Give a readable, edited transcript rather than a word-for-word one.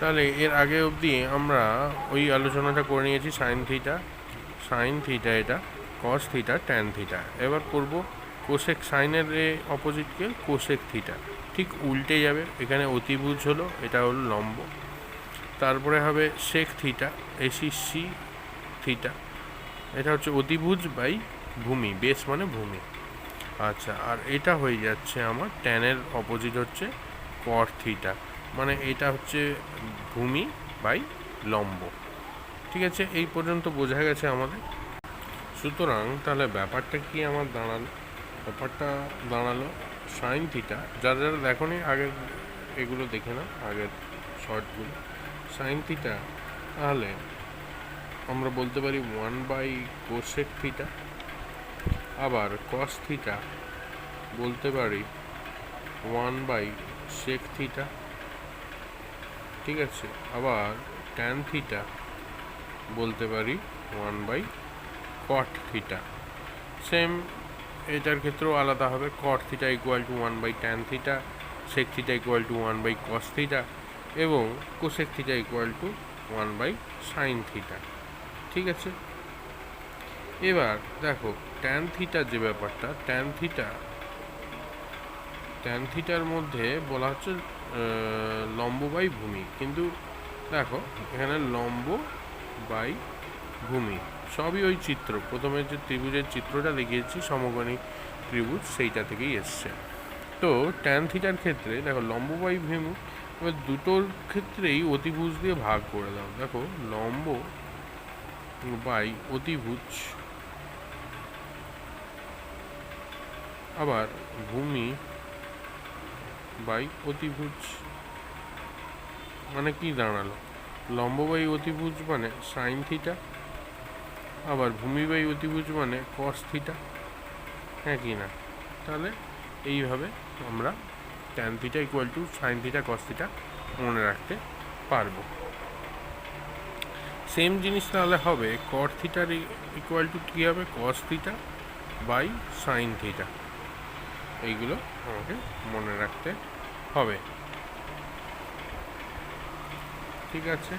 তাহলে এর আগে অবধি আমরা ওই আলোচনাটা করে নিয়েছি সাইন থিটা এটা, কস থিটা, ট্যান থিটা। এবার করব কোসেক, সাইনের অপোজিটকে কোসেক থিটা, ঠিক উল্টে যাবে। এখানে অতিভুজ হলো, এটা হলো লম্ব। তারপরে হবে সেক থিটা, এসি থিটা, এটা হচ্ছে অতিভুজ বাই ভূমি, বেস মানে ভূমি। আচ্ছা, আর এটা হয়ে যাচ্ছে আমার ট্যানের অপোজিট হচ্ছে কট থিটা, মানে এটা হচ্ছে ভূমি বাই লম্ব। ঠিক আছে, এই পর্যন্ত বোঝা গেছে আমাদের। সুতরাং তাহলে ব্যাপারটা কি আমার দাঁড়ালো সাইন থিটা, যারা যারা দেখো নি আগের এগুলো দেখে না, আগের শর্টগুলো। সাইন থিটা তাহলে আমরা বলতে পারি 1/কোসেক থিটা, আবার কস থিটা বলতে পারি 1/সেক থিটা। ঠিক আছে, আবার ট্যান থিটা বলতে পারি 1/কট থিটা। সেম এটার ক্ষেত্রেও আলাদা হবে, cot theta equal to one by tan theta, sec theta equal to one by cos theta, এবং cosec theta equal to one by sine theta. ঠিক আছে, এবার দেখো ট্যান থিটার যে ব্যাপারটা, ট্যান থিটার মধ্যে বলা হচ্ছে লম্ব বাই ভূমি, কিন্তু দেখো এখানে লম্ব বাই ভূমি সবই ওই চিত্র, প্রথমে যে ত্রিভুজের চিত্রটা দেখিয়েছি সমকোণী ত্রিভুজ, সেইটা থেকেই এসছে। তো ট্যান থিটার ক্ষেত্রে দেখো লম্ব বাই ভূমি, এবার দুটোর ক্ষেত্রেই অতিভুজ দিয়ে ভাগ করে দাও। দেখো লম্ব বাই অতিভুজ, আবার ভূমি বাই অতিভুজ, মানে কি দাঁড়ালো? লম্ব বাই অতিভুজ মানে সাইন থিটা, আবার ভূমি বাই অতিভুজ মানে কস থিটা, হ্যাঁ কি না? তাহলে এইভাবে আমরা tan theta equal two sine theta cos theta মনে রাখতে পারবো। সেম জিনিস তাহলে হবে কট থিটার ইকুয়াল টু কী হবে? Cos theta by sine theta. এইগুলো আমাকে মনে রাখতে হবে। ঠিক আছে।